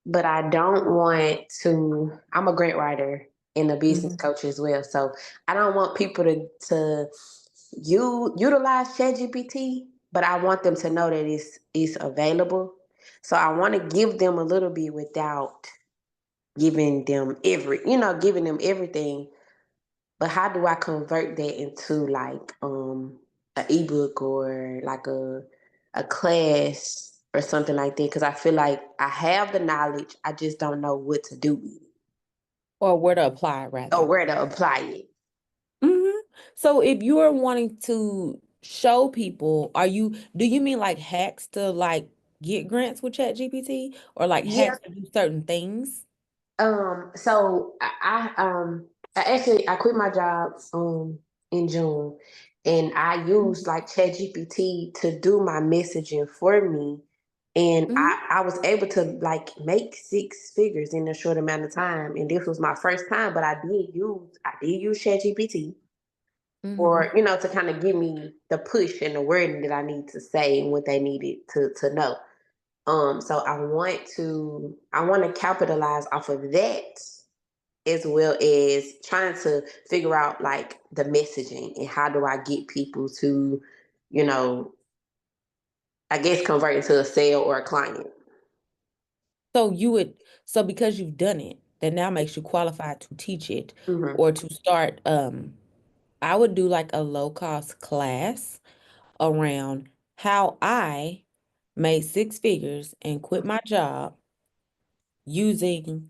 but I don't want to. I'm a grant writer and a business Mhm. coach as well, so I don't want people to utilize ChatGPT, but I want them to know that it's available. So I want to give them a little bit without giving them everything. But how do I convert that into like an ebook or like a class or something like that? Because I feel like I have the knowledge, I just don't know what to do with it Or where to apply, or rather. where to apply it. hmm So if you're wanting to show people, do you mean like hacks to like get grants with ChatGPT or like Yeah. hacks to do certain things? So I quit my job in June, and I used like ChatGPT to do my messaging for me, and hmm I was able to like make six figures in a short amount of time, and this was my first time, but I did use ChatGPT hmm for to kind of give me the push and the wording that I need to say and what they needed to know. So I want to capitalize off of that as well as trying to figure out like the messaging and how do I get people to, you know, I guess convert into a sale or a client. So so because you've done it, that now makes you qualified to teach it Mm-hmm. or to start, I would do like a low cost class around how I made six figures and quit my job using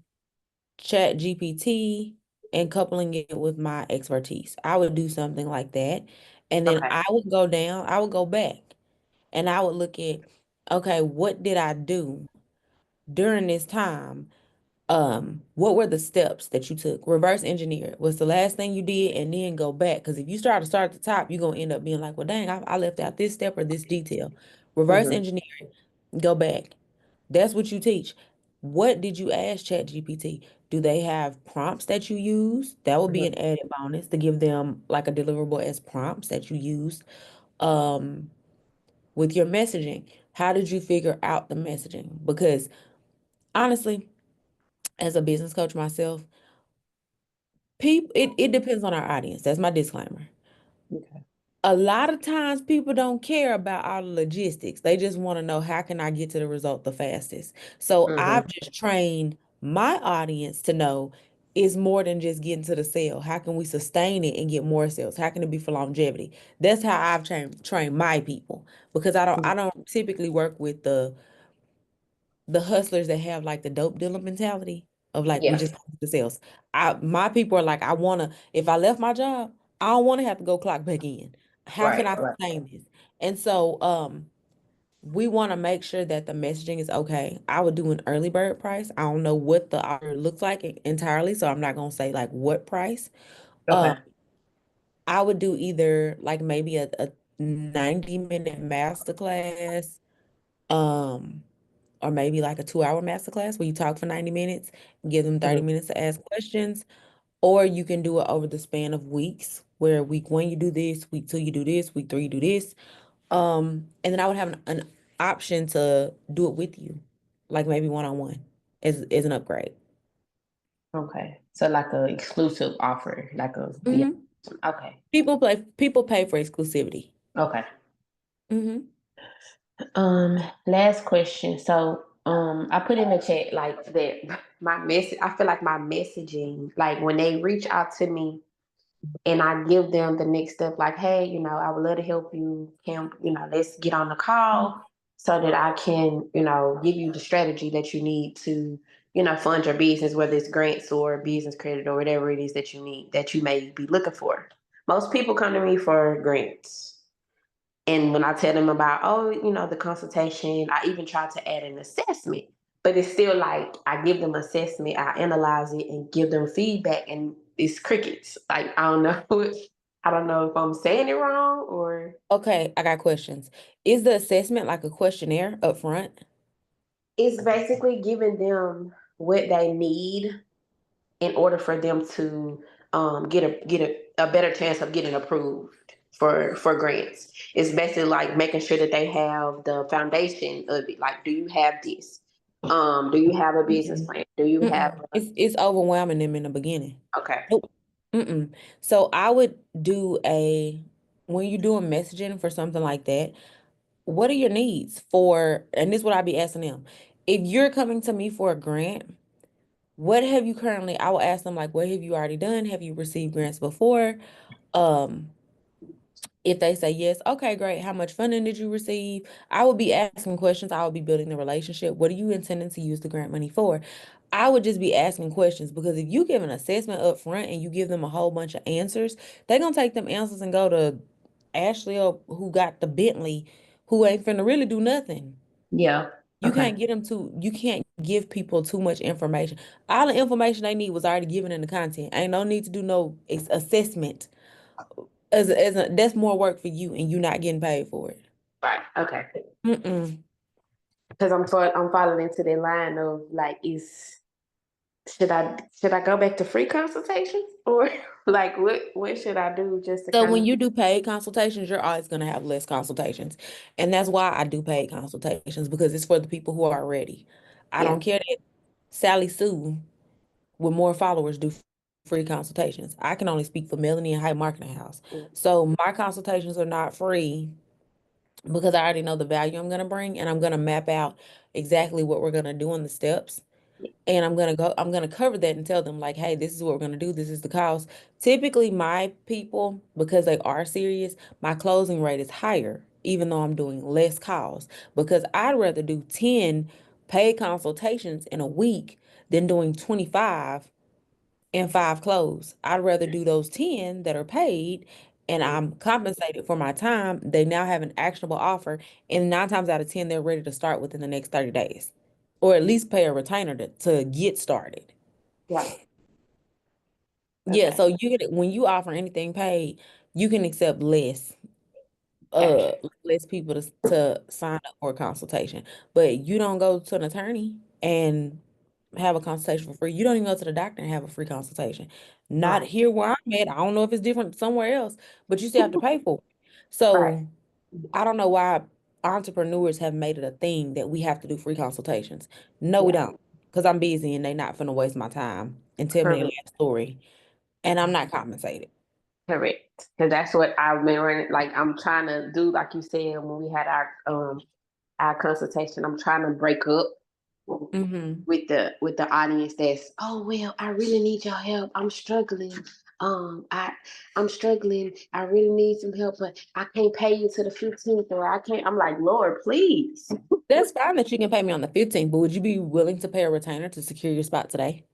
Chat GPT and coupling it with my expertise. I would do something like that. And then Okay. I would go back and I would look at, okay, what did I do during this time? What were the steps that you took? Reverse engineer. What's the last thing you did? And then go back. Because if you start at the top, you're gonna end up being like, well, dang, I left out this step or this detail. Reverse Mm-hmm. engineer, go back. That's what you teach. What did you ask ChatGPT? Do they have prompts that you use? That would be Mm-hmm. an added bonus to give them like a deliverable as prompts that you use. Um, with your messaging, how did you figure out the messaging? Because honestly, as a business coach myself, it depends on our audience. That's my disclaimer. Okay. A lot of times people don't care about all the logistics. They just want to know how can I get to the result the fastest. So I've Mm-hmm. just trained my audience to know it's more than just getting to the sale. How can we sustain it and get more sales? How can it be for longevity? That's how I've trained my people because I don't typically work with the hustlers that have like the dope dealer mentality of like we Yeah. just want the sales. My people are like, I wanna, if I left my job, I don't want to have to go clock back in. How can Right. I Right. sustain this? And so we want to make sure that the messaging is okay. I would do an early bird price. I don't know what the offer looks like entirely, so I'm not gonna say like what price. Um, Okay. I would do either like maybe a 90-minute masterclass. Um, or maybe like a 2-hour masterclass where you talk for 90 minutes, give them 30 Mm-hmm. minutes to ask questions, or you can do it over the span of weeks, where week one you do this, week two you do this, week three you do this. And then I would have an option to do it with you, like maybe one-on-one as an upgrade. Okay. So like a exclusive offer, like a yeah. hmm Okay. People pay for exclusivity. Okay. hmm Last question. So, I put in the chat like that my message, I feel like my messaging, like when they reach out to me and I give them the next step, like, hey, I would love to help you. Let's get on the call so that I can, give you the strategy that you need to fund your business, whether it's grants or business credit or whatever it is that you need, that you may be looking for. Most people come to me for grants. And when I tell them about, oh, the consultation, I even try to add an assessment. But it's still like I give them assessment, I analyze it and give them feedback, and it's crickets. Like I don't know, I don't know if I'm saying it wrong or Okay, I got questions. Is the assessment like a questionnaire up front? it's basically giving them what they need in order for them to get a better chance of getting approved for grants. It's basically like making sure that they have the foundation of it. Like, do you have this? Do you have a business Mm-mm. plan? Do you have Mm-mm. It's overwhelming them in the beginning. okay. Nope. Mm-mm. So I would do when you're doing messaging for something like that, what are your needs for, and this is what I'd be asking them. If you're coming to me for a grant, what have you currently, I will ask them like, what have you already done? Have you received grants before? Um, if they say yes, okay, great. How much funding did you receive? I would be asking questions. I would be building the relationship. What are you intending to use the grant money for? I would just be asking questions because if you give an assessment up front and you give them a whole bunch of answers, they're gonna take them answers and go to Ashley or who got the Bentley, who ain't finna really do nothing. Yeah. Okay. You can't give people too much information. All the information they need was already given in the content. Ain't no need to do no assessment. That's more work for you and you not getting paid for it. Right. Okay. Mm-mm. Because I'm falling into the line of like, is should I go back to free consultations or like what should I do just to So kind when of you do paid consultations, you're always going to have less consultations. And that's why I do paid consultations because it's for the people who are ready. I yeah don't care that Sally Sue with more followers do free consultations. I can only speak for Melanie and Hype Marketing House. So my consultations are not free because I already know the value I'm going to bring and I'm going to map out exactly what we're going to do in the steps. And I'm gonna cover that and tell them like, hey, this is what we're gonna do. This is the cost. Typically, my people, because they are serious, my closing rate is higher, even though I'm doing less calls. Because I'd rather do 10 paid consultations in a week than doing 25 and 5 close. I'd rather do those 10 that are paid and I'm compensated for my time. They now have an actionable offer, and 9 times out of 10, they're ready to start within the next 30 days, or at least pay a retainer to get started. yeah Yeah, okay so when you offer anything paid, you can accept gotcha less people to sign up for a consultation. But you don't go to an attorney and have a consultation for free. You don't even go to the doctor and have a free consultation. Not right here where I'm at. I don't know if it's different somewhere else, but you still have to pay for it. right So I don't know why entrepreneurs have made it a thing that we have to do free consultations. No, we yeah don't. Because I'm busy and they not finna waste my time and tell me their correct life story. And I'm not compensated. correct because that's what I've been running like I'm trying to do like you said when we had our consultation. I'm trying to break up Mm-hmm. with the audience that's, oh well, I really need your help. I'm struggling. I'm struggling. I really need some help, but I can't pay you to the 15th or I can't. I'm like, Lord, please. That's fine that you can pay me on the 15th, but would you be willing to pay a retainer to secure your spot today?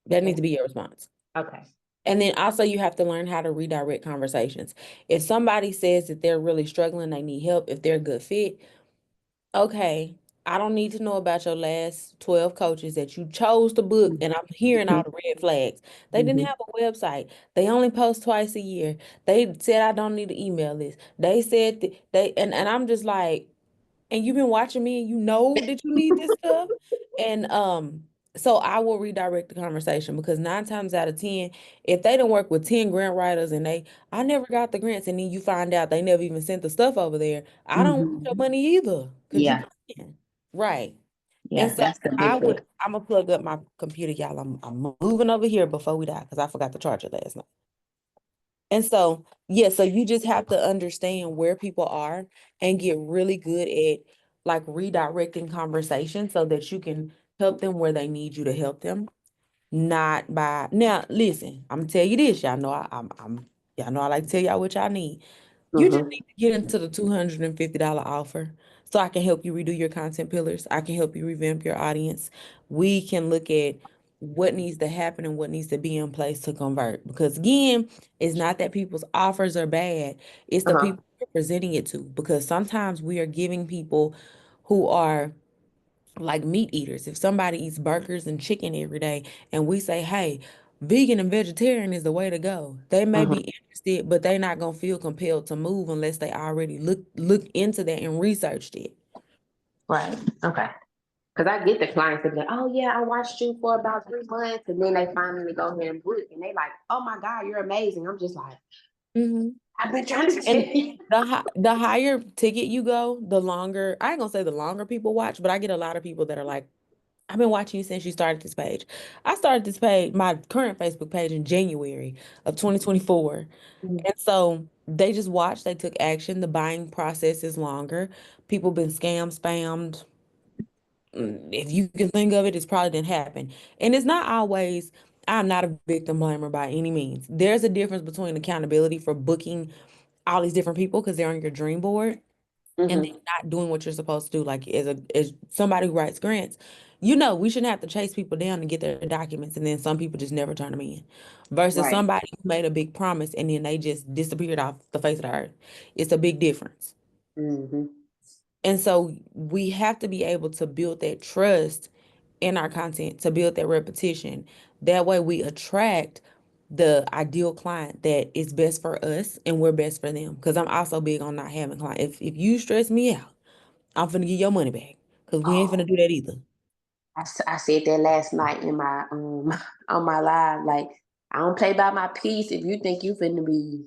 That needs to be your response. Okay. And then also you have to learn how to redirect conversations. If somebody says that they're really struggling, they need help, if they're a good fit, okay, I don't need to know about your last 12 coaches that you chose to book, and I'm hearing all the red flags. They didn't Mhm. have a website. They only post twice a year. They said I don't need an email list. They said and I'm just like, and you've been watching me and you know that you need this stuff. And so I will redirect the conversation because 9 times out of 10, if they don't work with 10 grant writers and I never got the grants, and then you find out they never even sent the stuff over there, I don't want your Mhm. money either because you Yeah, can. Right. And yeah, so that's the big thing. I'm gonna plug up my computer, y'all. I'm moving over here before we die because I forgot to charge it last night. And so, yeah, so you just have to understand where people are and get really good at like redirecting conversation so that you can help them where they need you to help them. Not by now, listen, I'm gonna tell you this, y'all know y'all know I like to tell y'all what y'all need. You just Mm-hmm. need to get into the $250 offer so I can help you redo your content pillars. I can help you revamp your audience. We can look at what needs to happen and what needs to be in place to convert. Because again, it's not that people's offers are bad, it's the Uh-huh. people we're presenting it to. Because sometimes we are giving people who are like meat eaters. If somebody eats burgers and chicken every day and we say, hey, vegan and vegetarian is the way to go, they may be Mm-hmm. interested, but they're not gonna feel compelled to move unless they already look into that and researched it. Right. Okay. Because I get the clients that be like, oh yeah, I watched you for about 3 months, and then they finally go ahead and book, and they like, oh my God, you're amazing. I'm just like, Mhm. I've been trying to tell And you. the higher ticket you go, the longer, I ain't gonna say the longer people watch, but I get a lot of people that are like, I've been watching you since you started this page. I started this page, my current Facebook page, in January of 2024. Mhm. And so they just watched, they took action. The buying process is longer. People been scammed, spammed. If you can think of it, it's probably didn't happen. And it's not always, I'm not a victim blamer by any means. There's a difference between accountability for booking all these different people because they're on your dream board and then Mhm. not doing what you're supposed to do. Like as somebody who writes grants, we shouldn't have to chase people down to get their documents, and then some people just never turn them in. Versus Right. somebody who made a big promise and then they just disappeared off the face of the earth. It's a big difference. Mm-hmm. And so we have to be able to build that trust in our content, to build that repetition. That way we attract the ideal client that is best for us and we're best for them. Because I'm also big on not having clients. If you stress me out, I'm finna get your money back because we ain't finna do that either. I said that last night in my on my live. Like, I don't play by my piece. If you think you finna be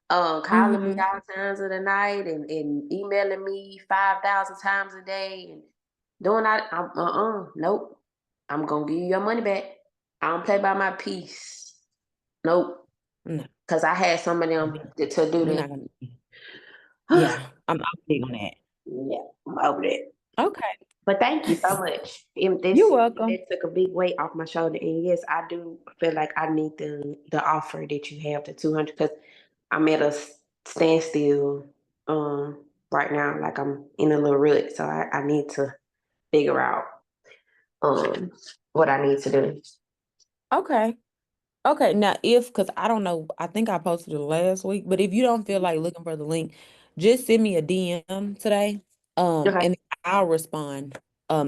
calling me Hmm. all times of the night and emailing me 5,000 times a day and doing that, nope. I'm gonna give you your money back. I don't play by my piece. Nope. No, Cause I had some of them to do we're that. not gonna. Yeah, I'm big on that. Yeah, I'm over that. Okay, But thank you so much. you're welcome. It took a big weight off my shoulder. And yes, I do feel like I need the offer that you have, the 200, because I'm at a standstill right now. Like, I'm in a little rut. So I need to figure out um what I need to do. Okay. Okay, now because I don't know, I think I posted it last week, but if you don't feel like looking for the link, just send me a DM today, Okay. and I'll respond,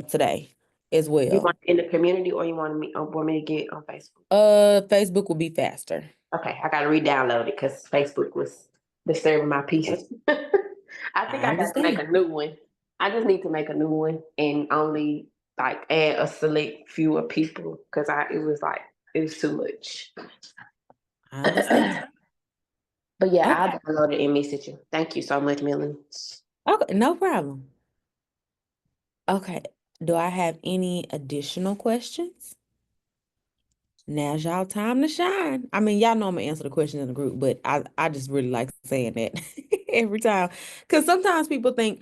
today as You want well. in the community, or you want me to get on Facebook? Facebook will be faster. Okay, I gotta re-download it because Facebook was disturbing my peace. I think I I got to make understand. a new one. I just need to make a new one and only like add a select few of people because it was too much. I understand. But yeah, Okay. I'll download it and message you. Thank you so much, Melanie. Okay, no problem. Okay. Do I have any additional questions? Now's y'all time to shine. I mean, y'all know I'm gonna answer the questions in the group, but I just really like saying that every time. Because sometimes people think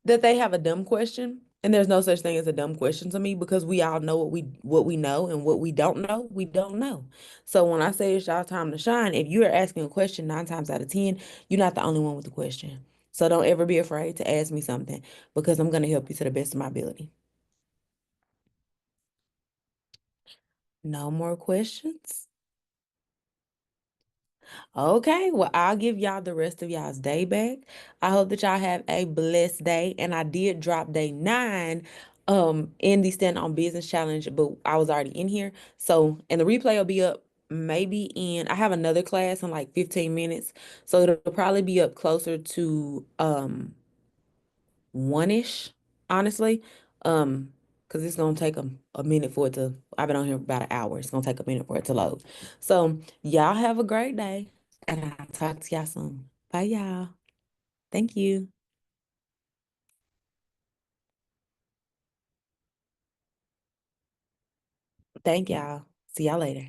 that they have a dumb question, and there's no such thing as a dumb question to me because we all know what we know, and what we don't know, we don't know. So when I say it's y'all time to shine, if you are asking a question 9 times out of 10, you're not the only one with the question. So don't ever be afraid to ask me something because I'm gonna help you to the best of my ability. No more questions? Okay, well, I'll give y'all the rest of y'all's day back. I hope that y'all have a blessed day. And I did drop day 9 in the Stand on Business Challenge, but I was already in here. So, and the replay will be up maybe I have another class in like 15 minutes. So it'll probably be up closer to 1-ish, honestly. Because it's gonna take a minute for it to, I've been on here about an hour. It's gonna take a minute for it to load. So y'all have a great day, and I'll talk to y'all soon. Bye, y'all. Thank you. Thank y'all. See y'all later.